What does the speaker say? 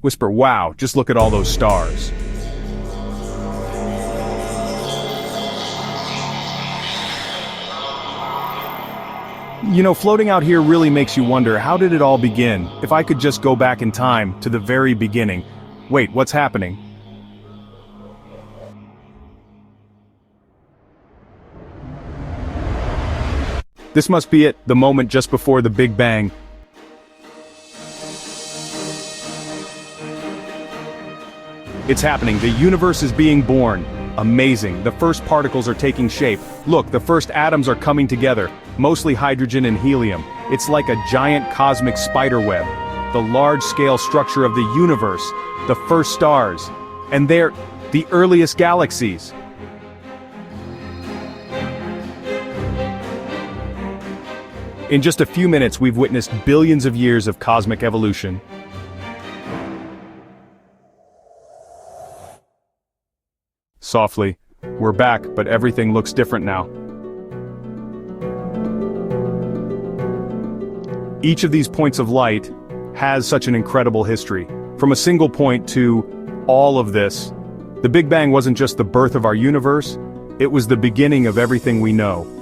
Whisper, wow, just look at all those stars. You know, floating out here really makes you wonder, how did it all begin? If I could just go back in time, to the very beginning. Wait, what's happening? This must be it, the moment just before the Big Bang. It's happening, the universe is being born. Amazing, the first particles are taking shape. Look, the first atoms are coming together, mostly hydrogen and helium. It's like a giant cosmic spiderweb. The large-scale structure of the universe, the first stars, and they're the earliest galaxies. In just a few minutes, we've witnessed billions of years of cosmic evolution. Softly, we're back, but everything looks different now. Each of these points of light has such an incredible history. From a single point to all of this, the Big Bang wasn't just the birth of our universe, it was the beginning of everything we know.